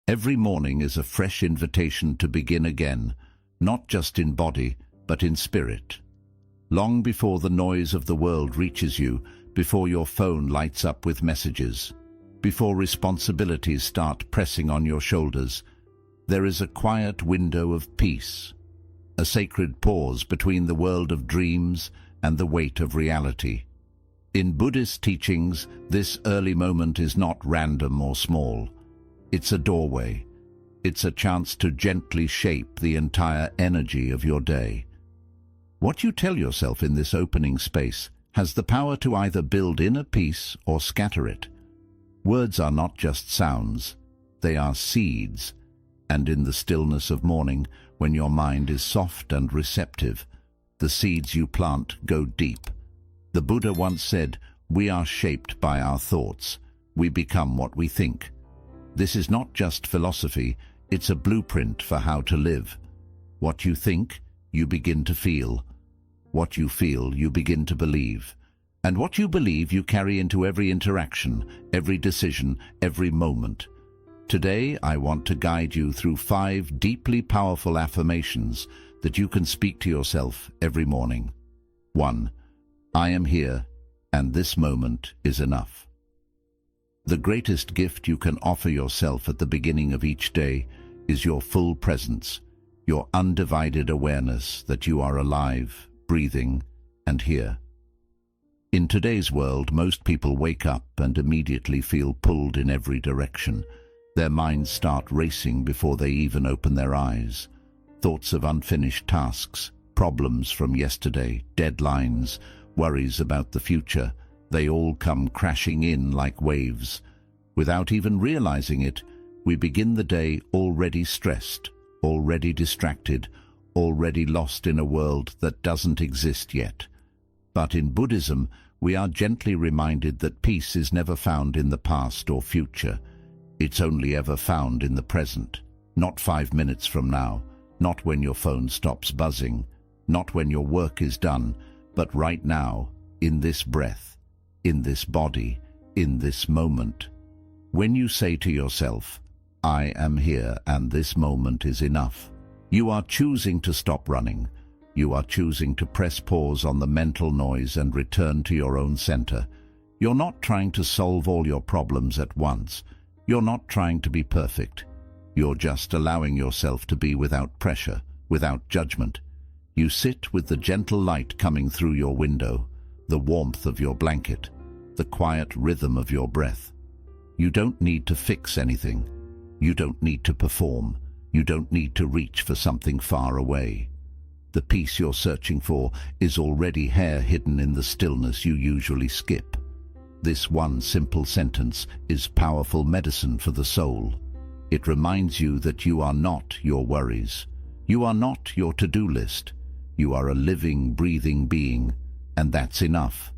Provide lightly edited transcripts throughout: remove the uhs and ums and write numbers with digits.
Every morning is a fresh invitation to begin again, not just in body, but in spirit. Long before the noise of the world reaches you, before your phone lights up with messages, before responsibilities start pressing on your shoulders, there is a quiet window of peace, a sacred pause between the world of dreams and the weight of reality. In Buddhist teachings, this early moment is not random or small. It's a doorway. It's a chance to gently shape the entire energy of your day. What you tell yourself in this opening space has the power to either build inner peace or scatter it. Words are not just sounds, they are seeds. And in the stillness of morning, when your mind is soft and receptive, the seeds you plant go deep. The Buddha once said, "We are shaped by our thoughts. We become what we think." This is not just philosophy, it's a blueprint for how to live. What you think, you begin to feel. What you feel, you begin to believe. And what you believe, you carry into every interaction, every decision, every moment. Today, I want to guide you through 5 deeply powerful affirmations that you can speak to yourself every morning. 1. I am here, and this moment is enough. The greatest gift you can offer yourself at the beginning of each day is your full presence, your undivided awareness that you are alive, breathing, and here. In today's world, most people wake up and immediately feel pulled in every direction. Their minds start racing before they even open their eyes. Thoughts of unfinished tasks, problems from yesterday, deadlines, worries about the future, they all come crashing in like waves. Without even realizing it, we begin the day already stressed, already distracted, already lost in a world that doesn't exist yet. But in Buddhism, we are gently reminded that peace is never found in the past or future. It's only ever found in the present. Not 5 minutes from now, not when your phone stops buzzing, not when your work is done, but right now, in this breath, in this body, in this moment. When you say to yourself, "I am here and this moment is enough," you are choosing to stop running. You are choosing to press pause on the mental noise and return to your own center. You're not trying to solve all your problems at once. You're not trying to be perfect. You're just allowing yourself to be without pressure, without judgment. You sit with the gentle light coming through your window, the warmth of your blanket, the quiet rhythm of your breath. You don't need to fix anything. You don't need to perform. You don't need to reach for something far away. The peace you're searching for is already hidden in the stillness you usually skip. This one simple sentence is powerful medicine for the soul. It reminds you that you are not your worries. You are not your to-do list. You are a living, breathing being, and that's enough.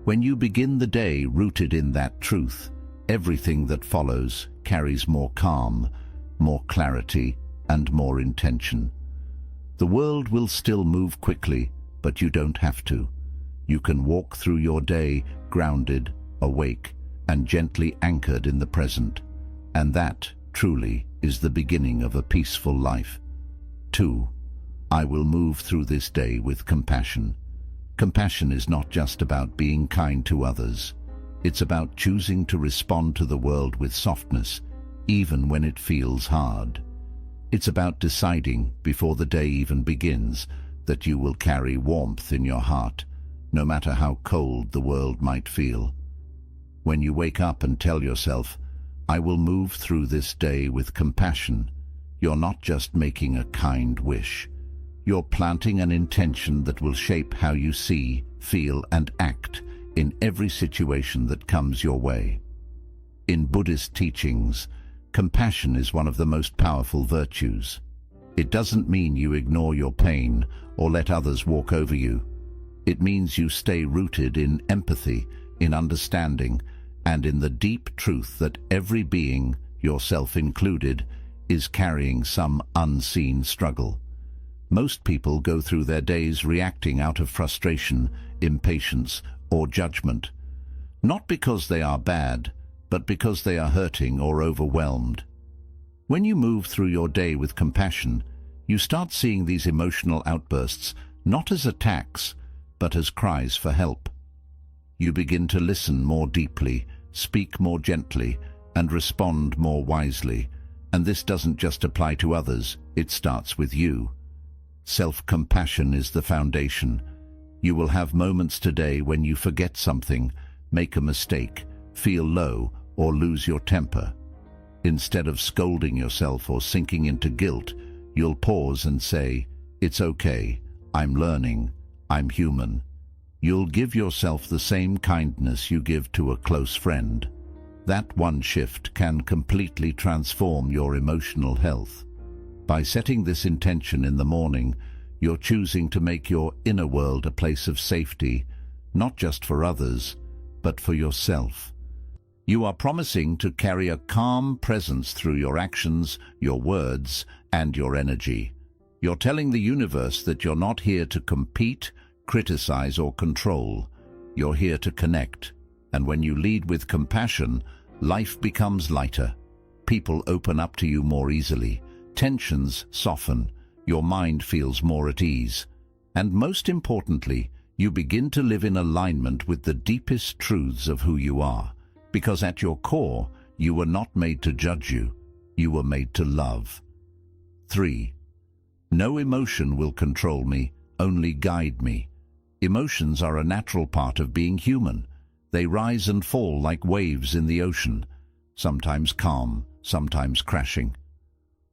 When you begin the day rooted in that truth, everything that follows carries more calm, more clarity, and more intention. The world will still move quickly, but you don't have to. You can walk through your day grounded, awake, and gently anchored in the present. And that, truly, is the beginning of a peaceful life. 2. I will move through this day with compassion. Compassion is not just about being kind to others. It's about choosing to respond to the world with softness, even when it feels hard. It's about deciding, before the day even begins, that you will carry warmth in your heart, no matter how cold the world might feel. When you wake up and tell yourself, "I will move through this day with compassion," you're not just making a kind wish. You're planting an intention that will shape how you see, feel, and act in every situation that comes your way. In Buddhist teachings, compassion is one of the most powerful virtues. It doesn't mean you ignore your pain or let others walk over you. It means you stay rooted in empathy, in understanding, and in the deep truth that every being, yourself included, is carrying some unseen struggle. Most people go through their days reacting out of frustration, impatience, or judgment, not because they are bad, but because they are hurting or overwhelmed. When you move through your day with compassion, you start seeing these emotional outbursts not as attacks, but as cries for help. You begin to listen more deeply, speak more gently, and respond more wisely. And this doesn't just apply to others, it starts with you. Self-compassion is the foundation. You will have moments today when you forget something, make a mistake, feel low, or lose your temper. Instead of scolding yourself or sinking into guilt, you'll pause and say, "It's okay, I'm learning, I'm human." You'll give yourself the same kindness you give to a close friend. That one shift can completely transform your emotional health. By setting this intention in the morning, you're choosing to make your inner world a place of safety, not just for others, but for yourself. You are promising to carry a calm presence through your actions, your words, and your energy. You're telling the universe that you're not here to compete, criticize, or control. You're here to connect. And when you lead with compassion, life becomes lighter. People open up to you more easily. Tensions soften. Your mind feels more at ease. And most importantly, you begin to live in alignment with the deepest truths of who you are. Because at your core, you were not made to judge you. You were made to love. 3. No emotion will control me, only guide me. Emotions are a natural part of being human. They rise and fall like waves in the ocean, sometimes calm, sometimes crashing.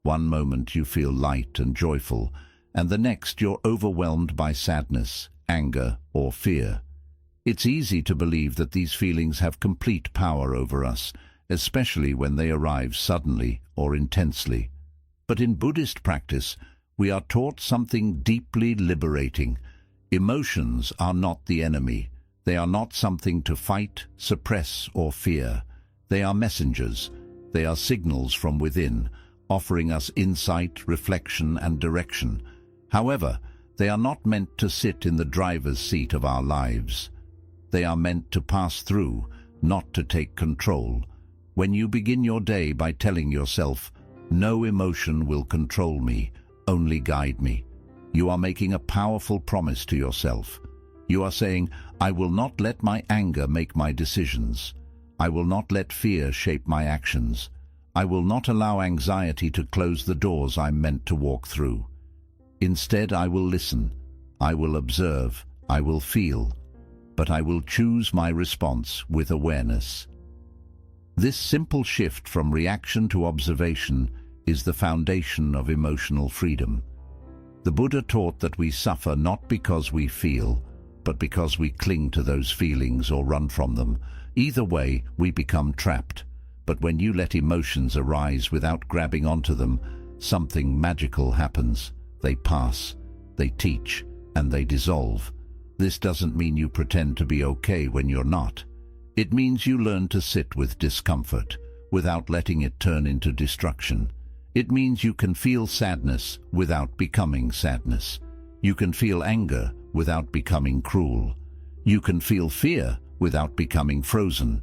One moment you feel light and joyful, and the next you're overwhelmed by sadness, anger, or fear. It's easy to believe that these feelings have complete power over us, especially when they arrive suddenly or intensely. But in Buddhist practice, we are taught something deeply liberating. Emotions are not the enemy. They are not something to fight, suppress, or fear. They are messengers. They are signals from within, offering us insight, reflection, and direction. However, they are not meant to sit in the driver's seat of our lives. They are meant to pass through, not to take control. When you begin your day by telling yourself, "No emotion will control me, only guide me," you are making a powerful promise to yourself. You are saying, "I will not let my anger make my decisions. I will not let fear shape my actions. I will not allow anxiety to close the doors I'm meant to walk through. Instead, I will listen. I will observe. I will feel. But I will choose my response with awareness." This simple shift from reaction to observation is the foundation of emotional freedom. The Buddha taught that we suffer not because we feel, but because we cling to those feelings or run from them. Either way, we become trapped. But when you let emotions arise without grabbing onto them, something magical happens. They pass, they teach, and they dissolve. This doesn't mean you pretend to be okay when you're not. It means you learn to sit with discomfort without letting it turn into destruction. It means you can feel sadness without becoming sadness. You can feel anger without becoming cruel. You can feel fear without becoming frozen.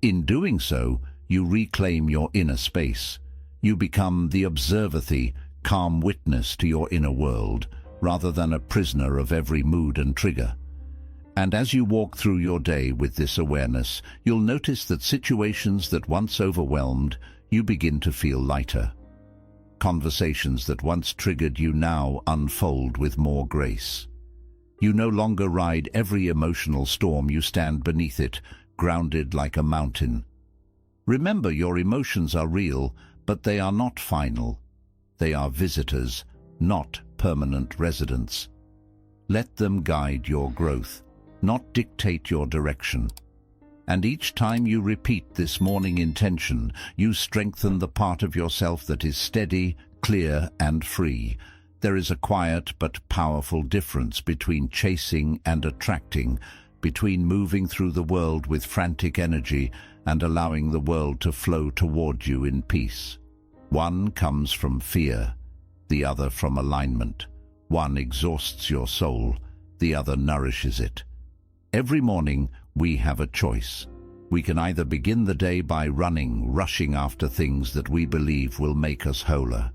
In doing so, you reclaim your inner space. You become the observer-y, calm witness to your inner world, rather than a prisoner of every mood and trigger. And as you walk through your day with this awareness, you'll notice that situations that once overwhelmed, you begin to feel lighter. Conversations that once triggered you now unfold with more grace. You no longer ride every emotional storm, you stand beneath it, grounded like a mountain. Remember, your emotions are real, but they are not final. They are visitors, not permanent residents. Let them guide your growth, not dictate your direction. And each time you repeat this morning intention, you strengthen the part of yourself that is steady, clear, and free. There is a quiet but powerful difference between chasing and attracting, between moving through the world with frantic energy and allowing the world to flow toward you in peace. One comes from fear, the other from alignment. One exhausts your soul, the other nourishes it. Every morning, we have a choice. We can either begin the day by rushing after things that we believe will make us wholer.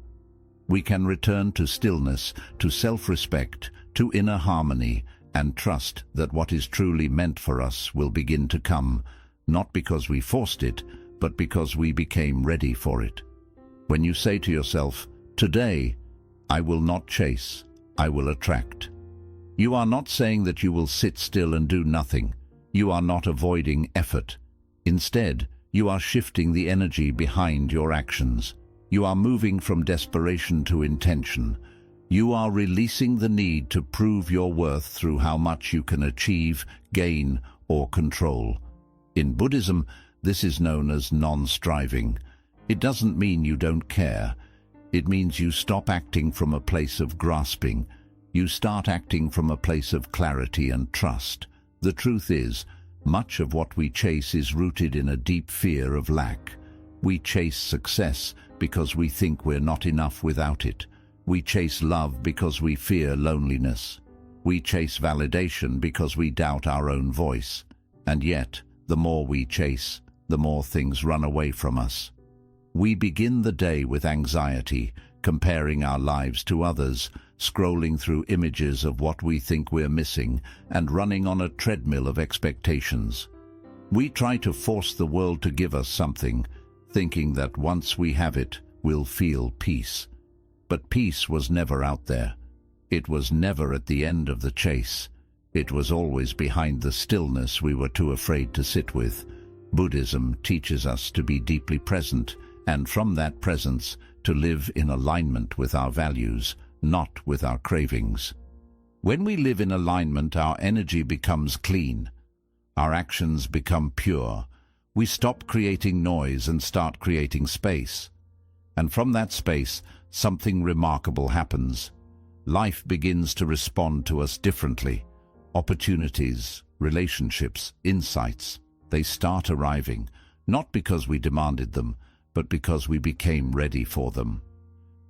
We can return to stillness, to self-respect, to inner harmony, and trust that what is truly meant for us will begin to come, not because we forced it, but because we became ready for it. When you say to yourself, "Today, I will not chase, I will attract," you are not saying that you will sit still and do nothing. You are not avoiding effort. Instead, you are shifting the energy behind your actions. You are moving from desperation to intention. You are releasing the need to prove your worth through how much you can achieve, gain, or control. In Buddhism, this is known as non-striving. It doesn't mean you don't care. It means you stop acting from a place of grasping. You start acting from a place of clarity and trust. The truth is, much of what we chase is rooted in a deep fear of lack. We chase success because we think we're not enough without it. We chase love because we fear loneliness. We chase validation because we doubt our own voice. And yet, the more we chase, the more things run away from us. We begin the day with anxiety, comparing our lives to others, scrolling through images of what we think we're missing, and running on a treadmill of expectations. We try to force the world to give us something, thinking that once we have it, we'll feel peace. But peace was never out there. It was never at the end of the chase. It was always behind the stillness we were too afraid to sit with. Buddhism teaches us to be deeply present, and from that presence, to live in alignment with our values, not with our cravings. When we live in alignment, our energy becomes clean. Our actions become pure. We stop creating noise and start creating space. And from that space, something remarkable happens. Life begins to respond to us differently. Opportunities, relationships, insights, they start arriving, not because we demanded them, but because we became ready for them.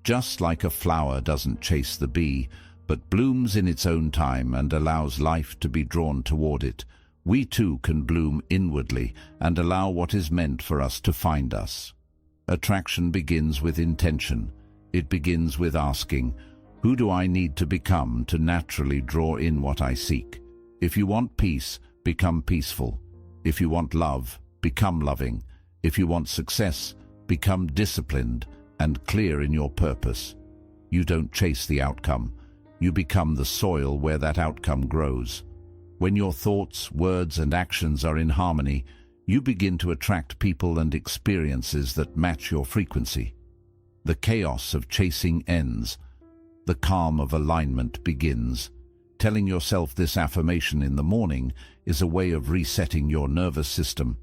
Just like a flower doesn't chase the bee, but blooms in its own time and allows life to be drawn toward it, we too can bloom inwardly and allow what is meant for us to find us. Attraction begins with intention. It begins with asking, who do I need to become to naturally draw in what I seek? If you want peace, become peaceful. If you want love, become loving. If you want success, become disciplined and clear in your purpose. You don't chase the outcome. You become the soil where that outcome grows. When your thoughts, words, and actions are in harmony, you begin to attract people and experiences that match your frequency. The chaos of chasing ends. The calm of alignment begins. Telling yourself this affirmation in the morning is a way of resetting your nervous system.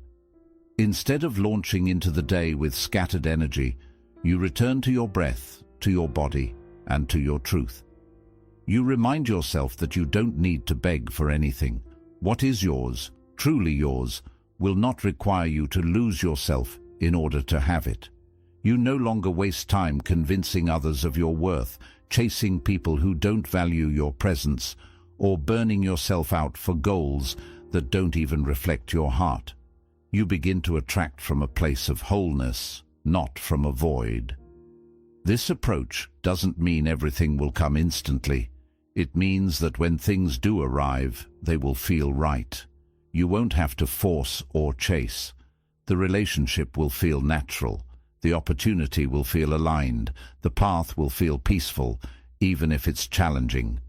Instead of launching into the day with scattered energy, you return to your breath, to your body, and to your truth. You remind yourself that you don't need to beg for anything. What is yours, truly yours, will not require you to lose yourself in order to have it. You no longer waste time convincing others of your worth, chasing people who don't value your presence, or burning yourself out for goals that don't even reflect your heart. You begin to attract from a place of wholeness, not from a void. This approach doesn't mean everything will come instantly. It means that when things do arrive, they will feel right. You won't have to force or chase. The relationship will feel natural. The opportunity will feel aligned. The path will feel peaceful, even if it's challenging.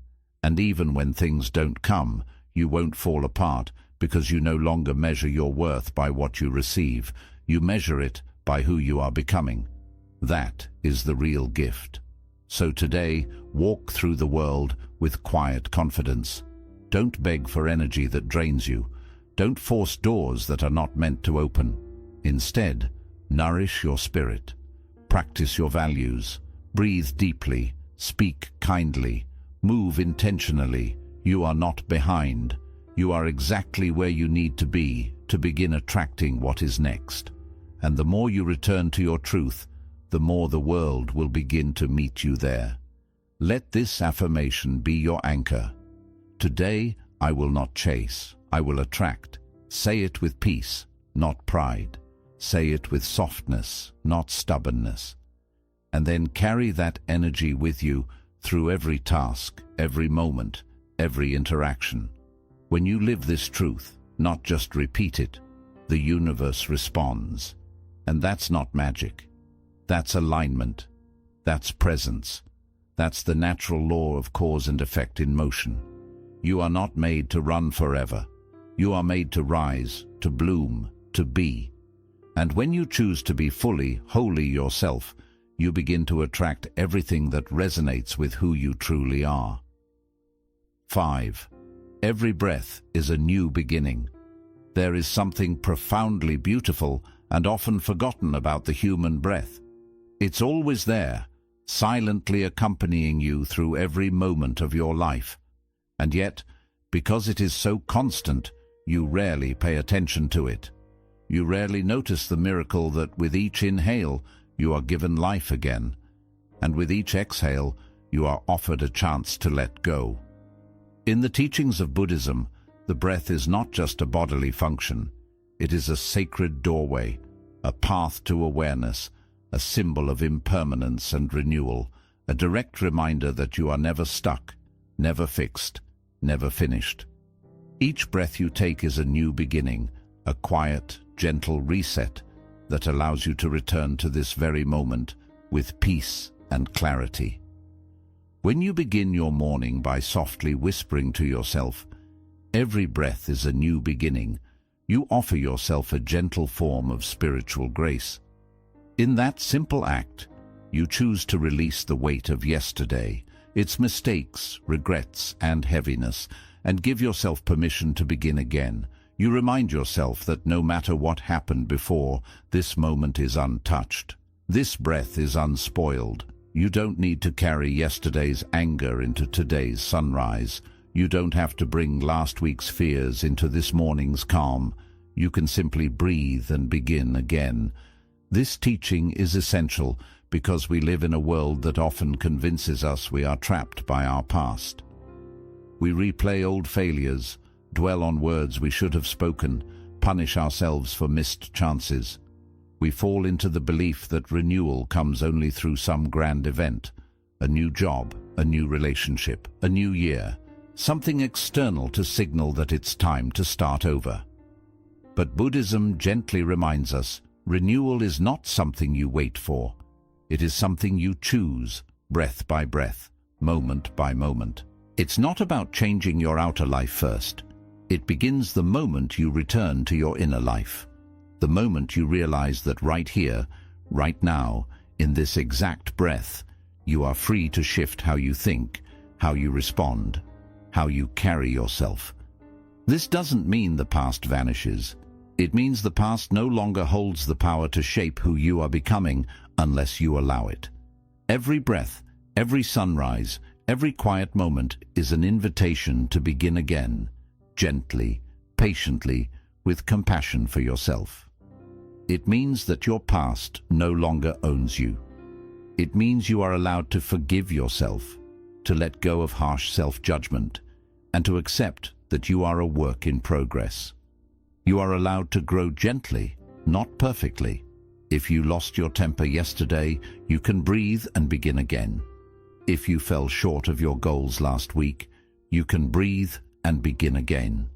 And even when things don't come, you won't fall apart because you no longer measure your worth by what you receive. You measure it by who you are becoming. That is the real gift. So today, walk through the world with quiet confidence. Don't beg for energy that drains you. Don't force doors that are not meant to open. Instead, nourish your spirit. Practice your values. Breathe deeply. Speak kindly. Move intentionally. You are not behind. You are exactly where you need to be to begin attracting what is next. And the more you return to your truth, the more the world will begin to meet you there. Let this affirmation be your anchor. Today, I will not chase. I will attract. Say it with peace, not pride. Say it with softness, not stubbornness. And then carry that energy with you through every task, every moment, every interaction. When you live this truth, not just repeat it, the universe responds. And that's not magic. That's alignment. That's presence. That's the natural law of cause and effect in motion. You are not made to run forever. You are made to rise, to bloom, to be. And when you choose to be fully, wholly yourself, you begin to attract everything that resonates with who you truly are. 5. Every breath is a new beginning. There is something profoundly beautiful and often forgotten about the human breath. It's always there, silently accompanying you through every moment of your life. And yet, because it is so constant, you rarely pay attention to it. You rarely notice the miracle that with each inhale, you are given life again, and with each exhale, you are offered a chance to let go. In the teachings of Buddhism, the breath is not just a bodily function. It is a sacred doorway, a path to awareness, a symbol of impermanence and renewal, a direct reminder that you are never stuck, never fixed, never finished. Each breath you take is a new beginning, a quiet, gentle reset that allows you to return to this very moment with peace and clarity. When you begin your morning by softly whispering to yourself, "Every breath is a new beginning," you offer yourself a gentle form of spiritual grace. In that simple act, you choose to release the weight of yesterday, its mistakes, regrets, and heaviness, and give yourself permission to begin again. You remind yourself that no matter what happened before, this moment is untouched. This breath is unspoiled. You don't need to carry yesterday's anger into today's sunrise. You don't have to bring last week's fears into this morning's calm. You can simply breathe and begin again. This teaching is essential because we live in a world that often convinces us we are trapped by our past. We replay old failures, dwell on words we should have spoken, punish ourselves for missed chances. We fall into the belief that renewal comes only through some grand event, a new job, a new relationship, a new year, something external to signal that it's time to start over. But Buddhism gently reminds us, renewal is not something you wait for. It is something you choose, breath by breath, moment by moment. It's not about changing your outer life first. It begins the moment you return to your inner life. The moment you realize that right here, right now, in this exact breath, you are free to shift how you think, how you respond, how you carry yourself. This doesn't mean the past vanishes. It means the past no longer holds the power to shape who you are becoming unless you allow it. Every breath, every sunrise, every quiet moment is an invitation to begin again, gently, patiently, with compassion for yourself. It means that your past no longer owns you. It means you are allowed to forgive yourself, to let go of harsh self-judgment, and to accept that you are a work in progress. You are allowed to grow gently, not perfectly. If you lost your temper yesterday, you can breathe and begin again. If you fell short of your goals last week, you can breathe and begin again.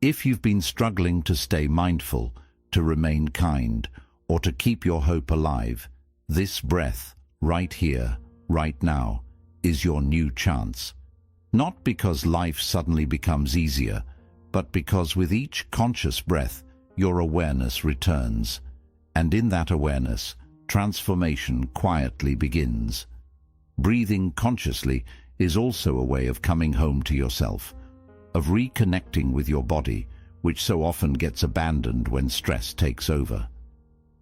If you've been struggling to stay mindful, to remain kind, or to keep your hope alive, this breath, right here, right now, is your new chance. Not because life suddenly becomes easier, but because with each conscious breath, your awareness returns. And in that awareness, transformation quietly begins. Breathing consciously is also a way of coming home to yourself, of reconnecting with your body, which so often gets abandoned when stress takes over.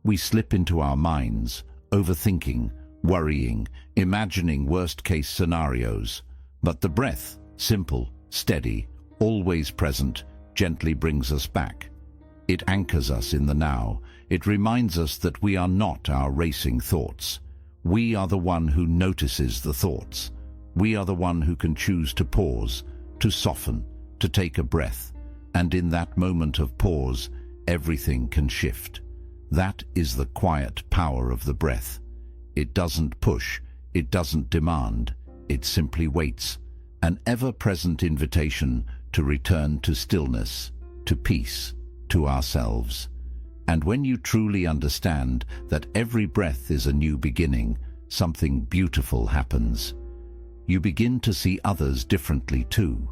We slip into our minds, overthinking, worrying, imagining worst-case scenarios. But the breath, simple, steady, always present, gently brings us back. It anchors us in the now. It reminds us that we are not our racing thoughts. We are the one who notices the thoughts. We are the one who can choose to pause, to soften, to take a breath. And in that moment of pause, everything can shift. That is the quiet power of the breath. It doesn't push, it doesn't demand, it simply waits, an ever-present invitation to return to stillness, to peace, to ourselves. And when you truly understand that every breath is a new beginning, something beautiful happens. You begin to see others differently too.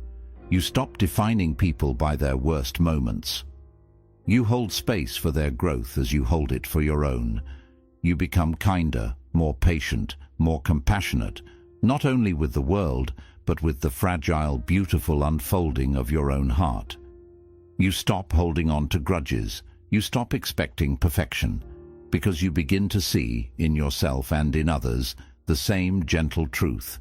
You stop defining people by their worst moments. You hold space for their growth as you hold it for your own. You become kinder, more patient, more compassionate, not only with the world, but with the fragile, beautiful unfolding of your own heart. You stop holding on to grudges. You stop expecting perfection, because you begin to see, in yourself and in others, the same gentle truth.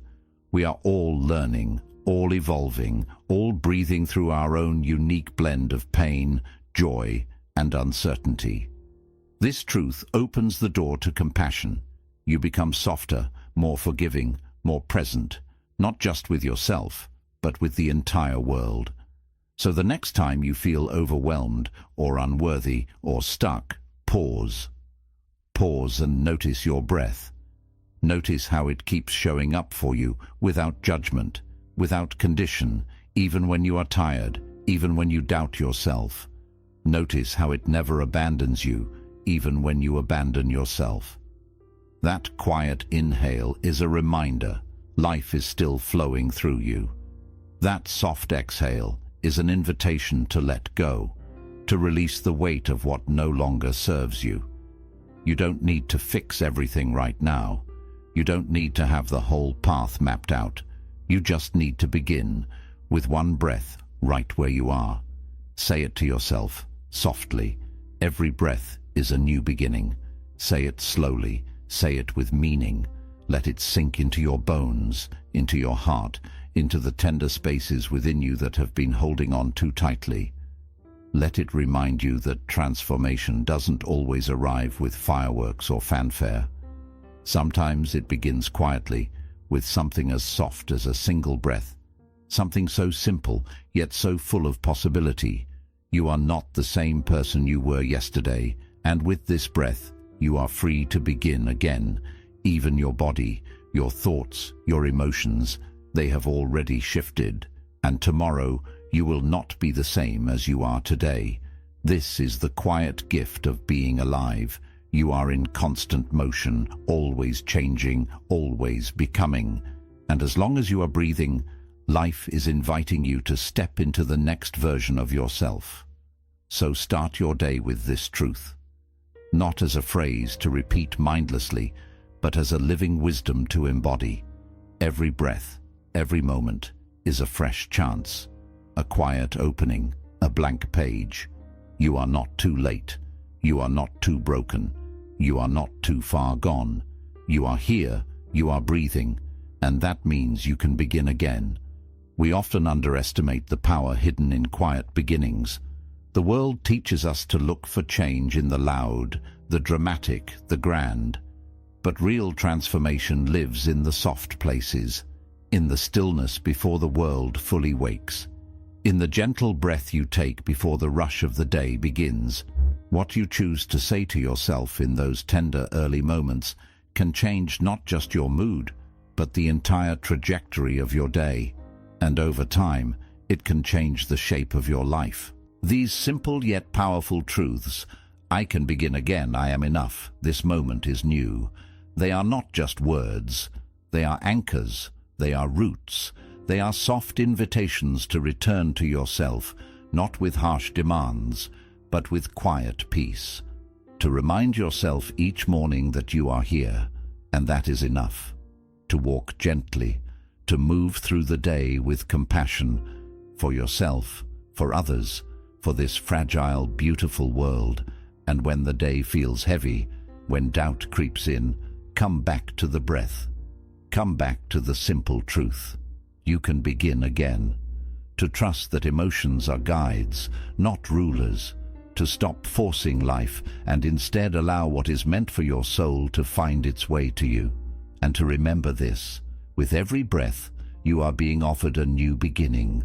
We are all learning, all evolving, all breathing through our own unique blend of pain, joy, and uncertainty. This truth opens the door to compassion. You become softer, more forgiving, more present, not just with yourself, but with the entire world. So the next time you feel overwhelmed or unworthy or stuck, pause. Pause and notice your breath. Notice how it keeps showing up for you without judgment, without condition, even when you are tired, even when you doubt yourself. Notice how it never abandons you, even when you abandon yourself. That quiet inhale is a reminder life is still flowing through you. That soft exhale is an invitation to let go, to release the weight of what no longer serves you. You don't need to fix everything right now. You don't need to have the whole path mapped out. You just need to begin with one breath right where you are. Say it to yourself, softly. Every breath is a new beginning. Say it slowly. Say it with meaning. Let it sink into your bones, into your heart, into the tender spaces within you that have been holding on too tightly. Let it remind you that transformation doesn't always arrive with fireworks or fanfare. Sometimes it begins quietly, with something as soft as a single breath. Something so simple, yet so full of possibility. You are not the same person you were yesterday, and with this breath, you are free to begin again. Even your body, your thoughts, your emotions, they have already shifted, and tomorrow you will not be the same as you are today. This is the quiet gift of being alive. You are in constant motion, always changing, always becoming. And as long as you are breathing, life is inviting you to step into the next version of yourself. So start your day with this truth. Not as a phrase to repeat mindlessly, but as a living wisdom to embody. Every breath, every moment is a fresh chance, a quiet opening, a blank page. You are not too late. You are not too broken. You are not too far gone. You are here, you are breathing, and that means you can begin again. We often underestimate the power hidden in quiet beginnings. The world teaches us to look for change in the loud, the dramatic, the grand. But real transformation lives in the soft places, in the stillness before the world fully wakes, in the gentle breath you take before the rush of the day begins. What you choose to say to yourself in those tender early moments can change not just your mood, but the entire trajectory of your day. And over time, it can change the shape of your life. These simple yet powerful truths, I can begin again, I am enough, this moment is new. They are not just words. They are anchors. They are roots. They are soft invitations to return to yourself, not with harsh demands, but with quiet peace. To remind yourself each morning that you are here, and that is enough. To walk gently, to move through the day with compassion for yourself, for others, for this fragile, beautiful world. And when the day feels heavy, when doubt creeps in, come back to the breath. Come back to the simple truth. You can begin again. To trust that emotions are guides, not rulers. To stop forcing life and instead allow what is meant for your soul to find its way to you. And to remember this, with every breath, you are being offered a new beginning.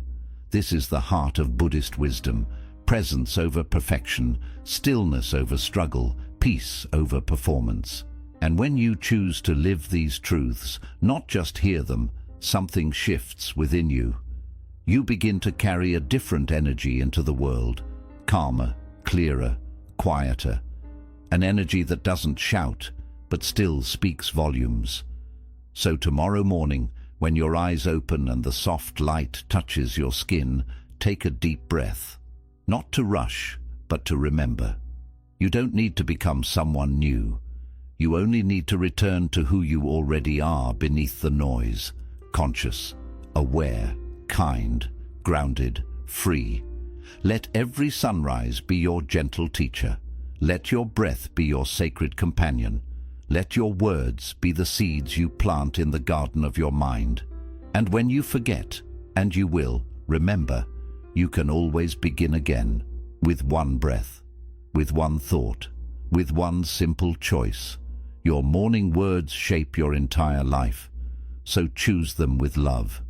This is the heart of Buddhist wisdom, presence over perfection, stillness over struggle, peace over performance. And when you choose to live these truths, not just hear them, something shifts within you. You begin to carry a different energy into the world, calmer, clearer, quieter. An energy that doesn't shout, but still speaks volumes. So tomorrow morning, when your eyes open and the soft light touches your skin, take a deep breath. Not to rush, but to remember. You don't need to become someone new. You only need to return to who you already are beneath the noise, conscious, aware, kind, grounded, free. Let every sunrise be your gentle teacher. Let your breath be your sacred companion. Let your words be the seeds you plant in the garden of your mind. And when you forget, and you will, remember, you can always begin again, with one breath, with one thought, with one simple choice. Your morning words shape your entire life, so choose them with love.